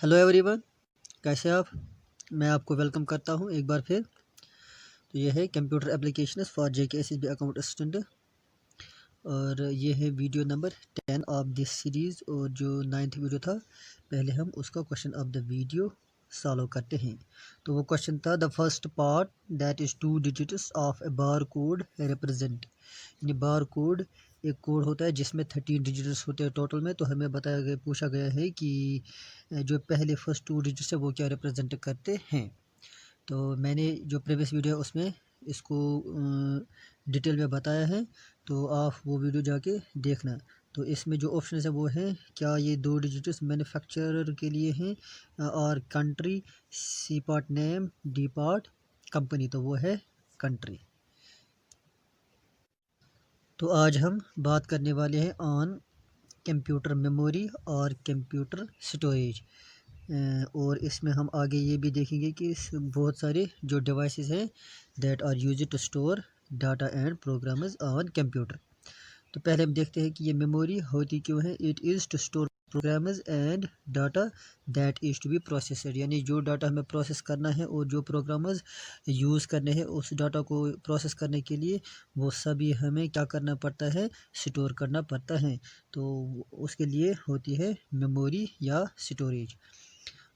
Hello everyone, कैसे आप। मैं आपको वेलकम करता हूं एक बार फिर। तो ये है computer applications for JKSSB account assistant और ये है video number 10 of this series. और जो 9th वीडियो था, पहले हम उसका question of the video solve करते हैं। तो वो क्वेश्चन था the first part that is 2 digits of A bar code represent. यानी बार कोड एक कोड होता है जिसमें 13 डिजिट्स होते हैं टोटल में। तो हमें बताया गया, पूछा गया है कि जो पहले फर्स्ट 2 डिजिट्स है वो क्या रिप्रेजेंट करते हैं। तो मैंने जो प्रीवियस वीडियो है उसमें इसको डिटेल में बताया है, तो आप वो वीडियो जाके देखना। तो इसमें जो ऑप्शन है वो है, क्या ये 2 डिजिट्स मैन्युफैक्चरर के लिए हैं और country, C part name, D part company, तो वो है कंट्री। तो आज हम बात करने वाले हैं ऑन कंप्यूटर मेमोरी और कंप्यूटर स्टोरेज। और इसमें हम आगे ये भी देखेंगे कि बहुत सारे जो डिवाइसेस हैं that are used to store data and programs on computer. तो पहले हम देखते हैं कि ये मेमोरी होती क्यों है। It is to store programs and data that is to be processor. यानी जो डाटा हमें प्रोसेस करना है और जो प्रोग्राम्स यूज़ करने हैं उस डाटा को प्रोसेस करने के लिए वो सभी हमें क्या करना पड़ता है, स्टोर करना पड़ता है। तो उसके लिए होती है मेमोरी या स्टोरेज।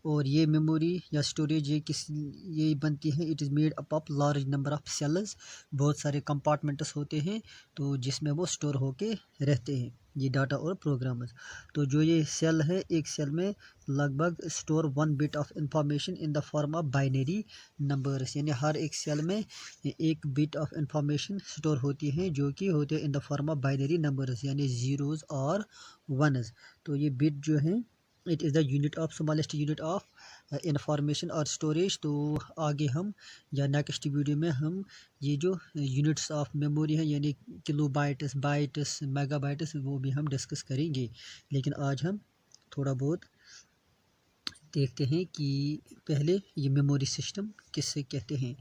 और ये मेमोरी या स्टोरेज ये बनती है, it is made up of large number of cells. बहुत सारे कंपार्टमेंट्स होते हैं तो जिसमें वो स्टोर होके रहते हैं ये डाटा और प्रोग्राम्स। तो जो ये सेल है, एक सेल में लगभग store 1 bit of information in the form of binary numbers. यानी हर एक सेल में एक बिट ऑफ इंफॉर्मेशन स्टोर होती है जो कि होते हैं in the form of binary numbers, यानी ज़ीरोज़ और वनज़। तो ये बिट जो है, it is the unit of smallest unit of information और स्टोरेज। तो आगे हम या नेक्स्ट वीडियो में हम ये जो यूनिट्स ऑफ मेमोरी हैं यानी किलो बाइट्स, बाइट्स, मेगाबाइट्स, वो भी हम डिस्कस करेंगे। लेकिन आज हम थोड़ा बहुत देखते हैं कि पहले ये मेमोरी सिस्टम किससे कहते हैं।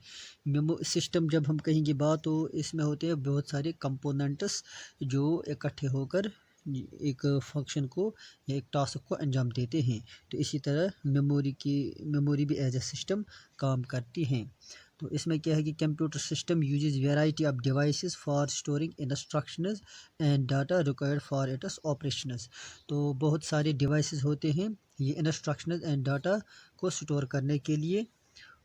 मेमो सिस्टम जब हम कहेंगे बात, तो इसमें होते हैं बहुत सारे कंपोनेंट्स जो इकट्ठे होकर एक फंक्शन को या एक टास्क को अंजाम देते हैं। तो इसी तरह मेमोरी भी एज ए सिस्टम काम करती हैं। तो इसमें क्या है कि computer system uses variety of devices for storing instructions and data required for its operations. तो बहुत सारे डिवाइसेस होते हैं ये इंस्ट्रक्शंस एंड डाटा को स्टोर करने के लिए।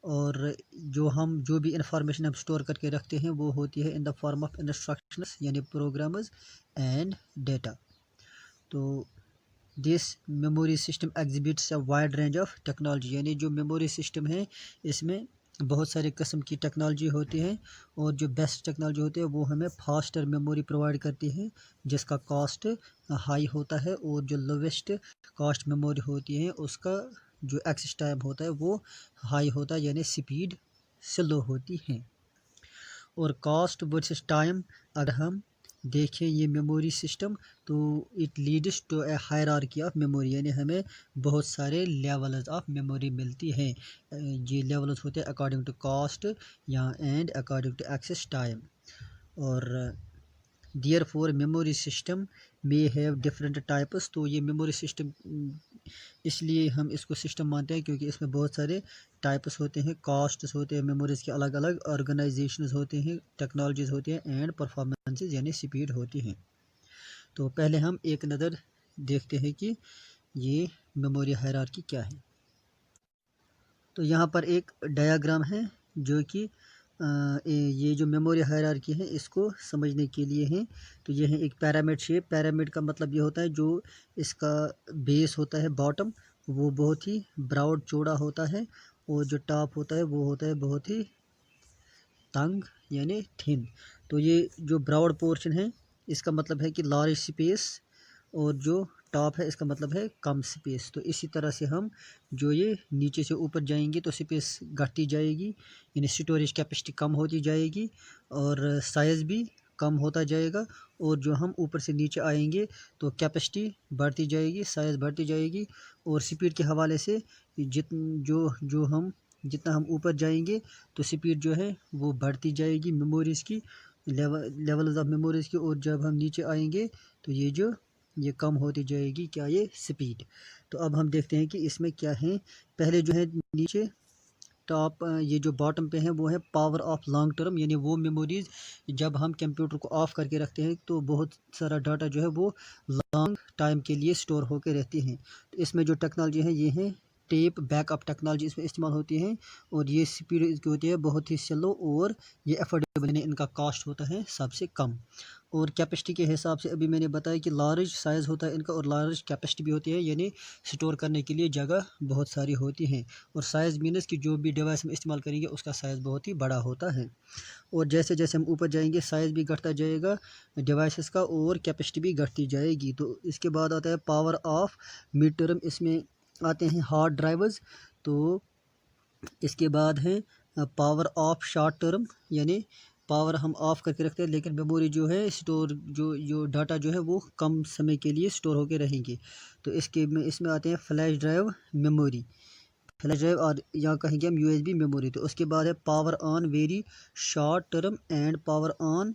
और जो भी इंफॉर्मेशन हम स्टोर करके रखते हैं वो होती है in the form of instructions यानी प्रोग्राम्स एंड डेटा। तो this memory system exhibits a wide range of technology. यानी जो मेमोरी सिस्टम है इसमें बहुत सारे किस्म की टेक्नोलॉजी होती है। और जो बेस्ट टेक्नोलॉजी होती है वो हमें फास्टर मेमोरी प्रोवाइड करती है जिसका कॉस्ट हाई होता है। और जो लोवेस्ट कॉस्ट मेमोरी होती है उसका जो एक्सेस टाइम होता है वो हाई होता है, यानी स्पीड स्लो होती है। और कॉस्ट वर्सेस टाइम अगर हम देखें ये मेमोरी सिस्टम, तो it leads to a hierarchy of memory. यानी हमें बहुत सारे लेवल्स ऑफ मेमोरी मिलती हैं। ये लेवल्स होते हैं अकॉर्डिंग टू कॉस्ट या and according to access time. और therefore memory system may have different types. तो ये मेमोरी सिस्टम इसलिए हम इसको सिस्टम मानते हैं क्योंकि इसमें बहुत सारे टाइप्स होते हैं, कास्ट्स होते हैं, मेमोरीज़ के अलग अलग ऑर्गेनाइजेशंस होते हैं, टेक्नोलॉजीज़ होती हैं एंड परफॉर्मेंसेस यानी स्पीड होती हैं। तो पहले हम एक नज़र देखते हैं कि ये मेमोरी हायरार्की क्या है। तो यहाँ पर एक डायग्राम है जो कि ये जो मेमोरी हायरार्की है इसको समझने के लिए है। तो ये है एक पिरामिड शेप। पिरामिड का मतलब ये होता है जो इसका बेस होता है बॉटम, वो बहुत ही ब्रॉड चौड़ा होता है। और जो टॉप होता है वो होता है बहुत ही तंग यानी थिन। तो ये जो ब्रॉड पोर्शन है इसका मतलब है कि लार्ज स्पेस, और जो टॉप है इसका मतलब है कम स्पेस। तो इसी तरह से हम जो ये नीचे से ऊपर जाएंगे तो स्पेस घटती जाएगी, यानी स्टोरेज कैपेसिटी कम होती जाएगी और साइज़ भी कम होता जाएगा। और जो हम ऊपर से नीचे आएंगे तो कैपेसिटी बढ़ती जाएगी, साइज़ बढ़ती जाएगी। और स्पीड के हवाले से जित जो जो हम जितना हम ऊपर जाएंगे तो स्पीड जो है वो बढ़ती जाएगी मेमोरीज़ की, लेवल्स ऑफ मेमोरीज़ की। और जब हम नीचे आएंगे तो ये जो ये कम होती जाएगी क्या ये स्पीड। तो अब हम देखते हैं कि इसमें क्या है। पहले जो है नीचे टॉप ये जो बॉटम पे है वो है पावर ऑफ लॉन्ग टर्म, यानी वो मेमोरीज जब हम कंप्यूटर को ऑफ करके रखते हैं तो बहुत सारा डाटा जो है वो लॉन्ग टाइम के लिए स्टोर होकर रहती हैं। तो इसमें जो टेक्नोलॉजी है ये है टेप बैकअप टेक्नोलॉजी इसमें इस्तेमाल होती है, और ये स्पीड इसकी होती है बहुत ही स्लो, और ये अफोर्डेबल यानी इनका कॉस्ट होता है सबसे कम। और कैपेसिटी के हिसाब से अभी मैंने बताया कि लार्ज साइज़ होता है इनका और लार्ज कैपेसिटी भी होती है, यानी स्टोर करने के लिए जगह बहुत सारी होती है। और साइज़ मीनस कि जो भी डिवाइस हम इस्तेमाल करेंगे उसका साइज़ बहुत ही बड़ा होता है। और जैसे जैसे हम ऊपर जाएंगे साइज़ भी घटता जाएगा डिवाइसेस का, और कैपेसिटी भी घटती जाएगी। तो इसके बाद आता है पावर ऑफ मिड टर्म, इसमें आते हैं हार्ड ड्राइवर्स। तो इसके बाद है पावर ऑफ शॉर्ट टर्म, यानी पावर हम ऑफ करके रखते हैं लेकिन मेमोरी जो है स्टोर जो जो डाटा जो है वो कम समय के लिए स्टोर होकर रहेंगे। तो इसमें आते हैं flash drive memory, flash drive, और या कहेंगे हम यूएसबी मेमोरी। तो उसके बाद है power on very short term and power on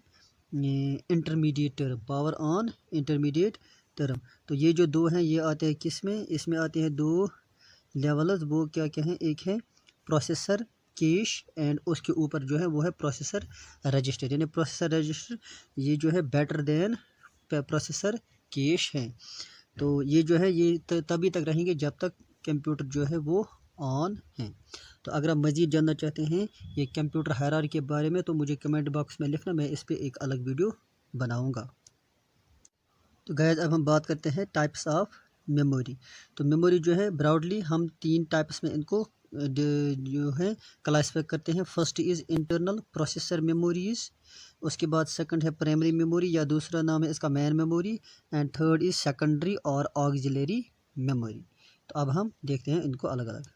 intermediate term, power on intermediate term. तो ये जो दो हैं ये आते हैं किस में, इसमें आते हैं दो लेवल्स, वो क्या क्या हैं, एक है प्रोसेसर कैश एंड उसके ऊपर जो है वो है प्रोसेसर रजिस्टर, यानी प्रोसेसर रजिस्टर ये जो है बेटर देन प्रोसेसर कैश है। तो ये जो है ये तभी तक रहेंगे जब तक कंप्यूटर जो है वो ऑन है। तो अगर आप मज़ीद जानना चाहते हैं ये कंप्यूटर हायरार्की के बारे में तो मुझे कमेंट बॉक्स में लिखना, मैं इस पर एक अलग वीडियो बनाऊंगा। तो गाइस अब हम बात करते हैं टाइप्स ऑफ मेमोरी। तो मेमोरी जो है ब्रॉडली हम 3 टाइप्स में इनको जो है क्लासीफाई करते हैं। First is internal processor memories, उसके बाद सेकंड है प्राइमरी मेमोरी या दूसरा नाम है इसका main memory, and third is secondary और ऑक्सिलरी मेमोरी। तो अब हम देखते हैं इनको अलग अलग।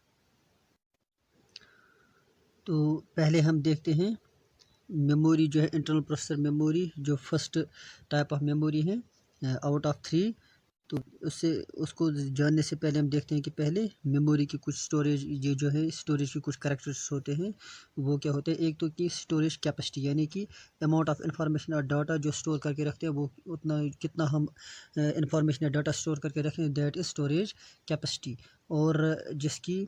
तो पहले हम देखते हैं मेमोरी जो है इंटरनल प्रोसेसर मेमोरी, जो फर्स्ट टाइप ऑफ मेमोरी है आउट ऑफ 3। तो उससे उसको जानने से पहले हम देखते हैं कि पहले मेमोरी की कुछ स्टोरेज, ये जो है स्टोरेज के कुछ करैक्टरिस्टिक्स होते हैं वो क्या होते हैं। एक तो कि स्टोरेज कैपेसिटी, यानी कि अमाउंट ऑफ इंफॉर्मेशन और डाटा जो स्टोर करके रखते हैं वो उतना कितना हम इंफॉर्मेशन या डाटा स्टोर करके रखें, दैट इज़ स्टोरेज कैपेसिटी। और जिसकी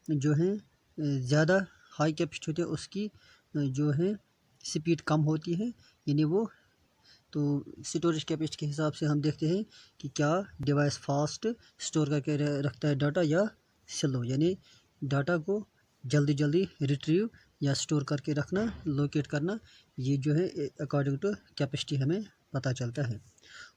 जो है ज़्यादा हाई कैपेसिटी होती है उसकी जो है स्पीड कम होती है, यानी वो। तो स्टोरेज कैपेसिटी के हिसाब से हम देखते हैं कि क्या डिवाइस फास्ट स्टोर करके रखता है डाटा या स्लो, यानी डाटा को जल्दी जल्दी रिट्रीव या स्टोर करके रखना, लोकेट करना, ये जो है अकॉर्डिंग टू कैपेसिटी हमें पता चलता है।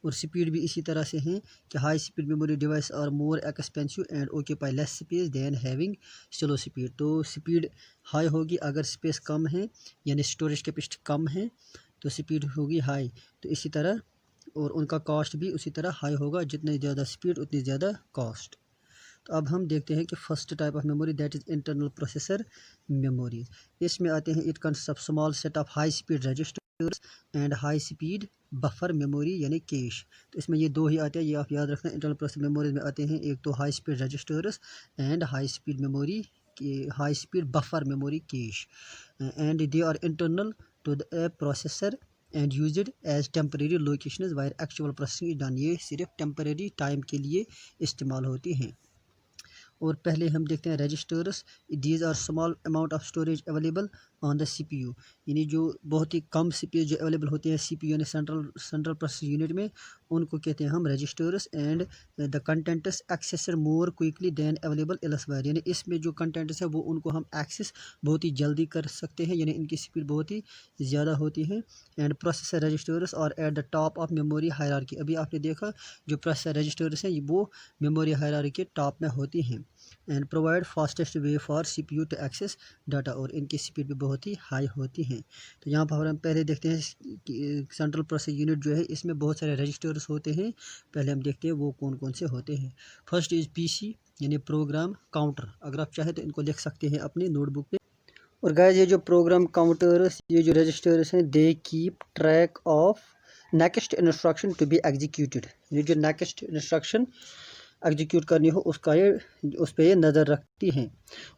और स्पीड भी इसी तरह से है कि high speed memory device are more expensive and occupy less space than having slow speed. तो स्पीड हाई होगी अगर स्पेस कम है, यानी स्टोरेज कैपेसिटी कम है तो स्पीड होगी हाई। तो इसी तरह और उनका कॉस्ट भी उसी तरह हाई होगा, जितनी ज़्यादा स्पीड उतनी ज़्यादा कॉस्ट। तो अब हम देखते हैं कि first type of memory that is internal processor memory. इसमें आते हैं it consist of small set of high speed registers and high speed buffer memory यानी कैश। तो इसमें ये दो ही आते हैं, ये आप याद रखना। इंटरनल प्रोसेसर मेमोरी में आते हैं एक तो high speed registers and high speed memory, high speed buffer memory cache, and they are internal to the processor and used as temporary locations where actual processing is done. ये सिर्फ temporary time के लिए इस्तेमाल होती हैं। और पहले हम देखते हैं registers, these are small amount of storage available on the CPU, यानी जो बहुत ही कम स्पेस जो अवेलेबल होती है सीपीयू यानी सेंट्रल प्रोसेसिंग यूनिट में, उनको कहते हैं हम registers. And the contents access are more quickly than available elsewhere, यानी इसमें जो कंटेंट्स है वो उनको हम एक्सेस बहुत ही जल्दी कर सकते हैं, यानी इनकी स्पीड बहुत ही ज़्यादा होती है। एंड प्रोसेसर रजिस्टर्स और at the top of memory hierarchy, अभी आपने देखा जो प्रोसेसर रजिस्टर्स हैं वो मेमोरी हायरार्की के टॉप में होती हैं। And provide fastest way for CPU to access data, और इनकी स्पीड भी बहुत ही हाई होती हैं। तो यहाँ पर हम पहले देखते हैं कि सेंट्रल प्रोसेसिंग यूनिट जो है इसमें बहुत सारे रजिस्टर्स होते हैं। पहले हम देखते हैं वो कौन कौन से होते हैं। फर्स्ट इज़ पीसी यानी प्रोग्राम काउंटर, अगर आप चाहें तो इनको लिख सकते हैं अपनी नोटबुक पे। और गाइस ये जो प्रोग्राम काउंटर्स, ये जो रजिस्टर्स हैं, they keep track of next instruction to be executed, ये जो नेक्स्ट इंस्ट्रक्शन एग्जीक्यूट करनी हो उस पर ये नज़र रखती हैं।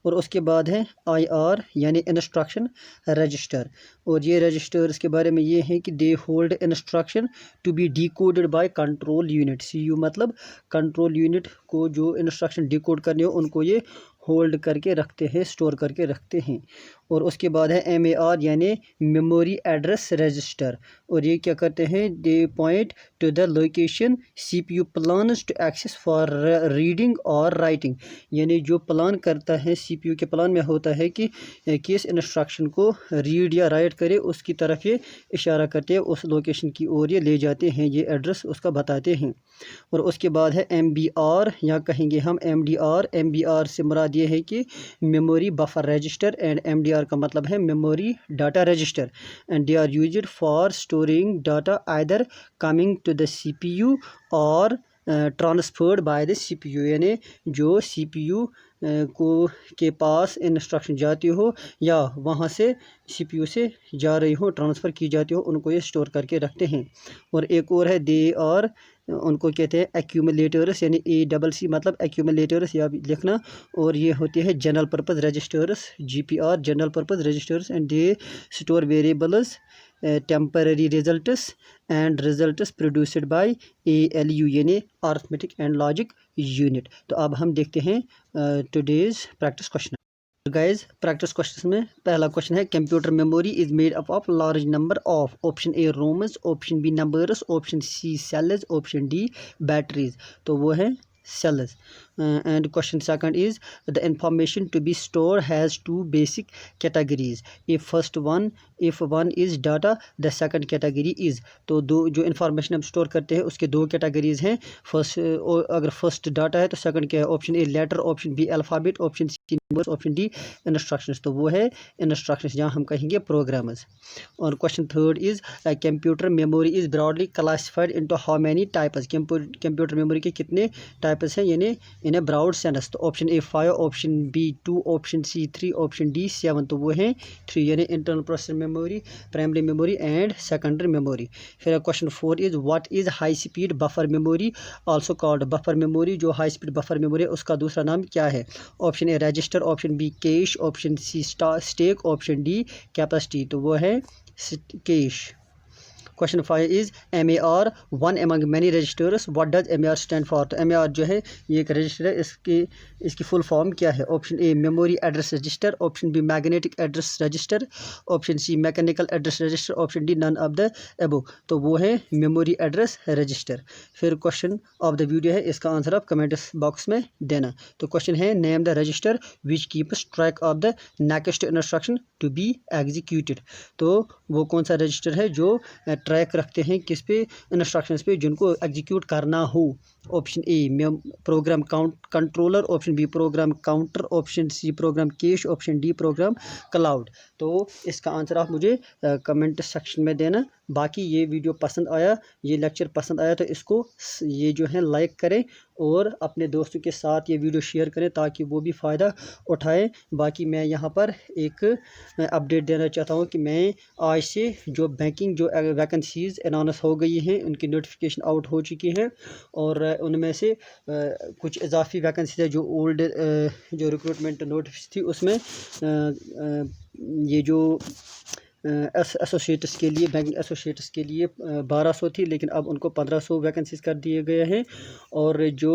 और उसके बाद है IR यानी इंस्ट्रक्शन रजिस्टर। और ये रजिस्टर्स के बारे में ये है कि they hold instruction to be decoded by control unit. CU मतलब कंट्रोल यूनिट को जो इंस्ट्रक्शन डिकोड करने हो उनको ये होल्ड करके रखते हैं, स्टोर करके रखते हैं। और उसके बाद है MAR यानी मेमोरी एड्रेस रजिस्टर। और ये क्या करते हैं, they point to the location CPU plans to access for reading और राइटिंग। यानी जो प्लान करता है CPU के प्लान में होता है कि किस इंस्ट्रक्शन को रीड या राइट करे, उसकी तरफ ये इशारा करते हैं, उस लोकेशन की ओर ये ले जाते हैं, ये एड्रेस उसका बताते हैं। और उसके बाद है MBR या कहेंगे हम MDR। MBR से मुराद ये है कि memory buffer register, and MDR का मतलब है memory data register, and they are used for storing data either coming to the CPU और ट्रांसफर्ड बाय द CPU। यानी जो CPU को के पास इंस्ट्रक्शन जाती हो या वहाँ से CPU से जा रही हो, ट्रांसफ़र की जाती हो, उनको ये स्टोर करके रखते हैं। और एक और है दे और उनको कहते हैं एक्यूमुलेटर्स, यानी ACC मतलब एक्यूमुलेटर्स या लिखना। और ये होते हैं general purpose registers, GPR general purpose registers, and they store variables, temporary results and results produced by ALU यानी अरिथमेटिक एंड लॉजिक यूनिट। तो अब हम देखते हैं today's practice question. Guys practice question में पहला क्वेश्चन है, computer memory is made up of large number of, option A ROMs, option B numbers, option C cells, option D batteries. तो वो है cells. And question second is, the information to be stored has two basic categories. if one is data, the second category is, तो दो जो information हम store करते हैं उसके दो कैटेगरीज हैं। फर्स्ट, अगर फर्स्ट डाटा है तो सेकंड क्या है, option A letter, option B alphabet, option C numbers, option D instructions. तो वो है इंस्ट्रक्शंस, जहाँ हम कहेंगे प्रोग्रामर्स। और question third is, computer memory is broadly classified into how many types. Computer memory के कितने टाइप्स हैं, यानी इन ए ब्रॉड सेंस। तो option A 5, option B 2, option C 3, option D 7। तो वो है 3, यानी internal processor memory, primary memory and secondary memory. फिर question 4 is, what is high speed buffer memory also called. Buffer memory, जो high speed buffer memory है उसका दूसरा नाम क्या है। Option A register, option B cache, option C stack, option D capacity. तो वो है cache. Question 5 is, MAR one among many registers, what does MAR stand for. तो MAR जो है ये एक रजिस्टर है, इसकी फुल फॉर्म क्या है। Option A memory address register, option B magnetic address register, option C mechanical address register, option D none of the above. तो वो है मेमोरी एड्रेस रजिस्टर। फिर क्वेश्चन ऑफ द वीडियो है, इसका आंसर आप comment box में देना। तो क्वेश्चन है, name the register which keeps track of the next instruction to be executed. तो वो कौन सा रजिस्टर है जो ट्रैक रखते हैं किस पे, इंस्ट्रक्शंस पे जिनको एग्जीक्यूट करना हो। Option A program controller, option B program counter, option C program cache, option D program cloud. तो इसका आंसर आप मुझे कमेंट सेक्शन में देना। बाकी ये वीडियो पसंद आया, ये लेक्चर पसंद आया तो इसको ये जो है लाइक करें और अपने दोस्तों के साथ ये वीडियो शेयर करें ताकि वो भी फ़ायदा उठाएं। बाकी मैं यहाँ पर एक अपडेट देना चाहता हूँ कि मैं आज से जो बैंकिंग जो वैकेंसीज़ अनाउंस हो गई हैं उनकी नोटिफिकेशन आउट हो चुकी है, और उनमें से कुछ इजाफी वैकेंसीज है जो ओल्ड जो रिक्रूटमेंट नोटिस थी उसमें ये जो एसोसिएट्स के लिए, बैंकिंग एसोसिएट्स के लिए 1200 थी, लेकिन अब उनको 1500 वैकेंसीज कर दिए गए हैं। और जो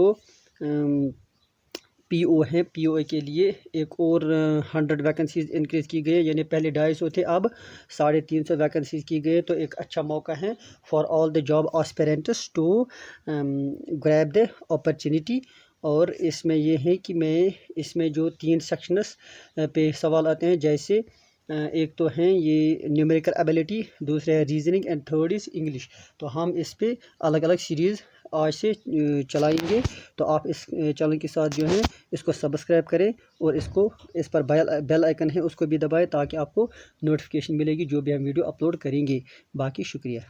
PO हैं, PO के लिए एक और 100 वैकेंसीज इंक्रीज़ की गई है, यानी पहले 250 थे, अब 350 वैकेंसीज की गई। तो एक अच्छा मौका है for all the job aspirants to grab the opportunity. और इसमें ये है कि मैं इसमें जो 3 सेक्शंस पे सवाल आते हैं, जैसे एक तो हैं ये न्यूमेरिकल एबिलिटी, दूसरा है reasoning and third is English. तो हम इस पे अलग अलग सीरीज़ आज से चलाएंगे। तो आप इस चैनल के साथ जो है इसको सब्सक्राइब करें और इस पर बेल आइकन है उसको भी दबाएं ताकि आपको नोटिफिकेशन मिलेगी जो भी हम वीडियो अपलोड करेंगे। बाकी शुक्रिया।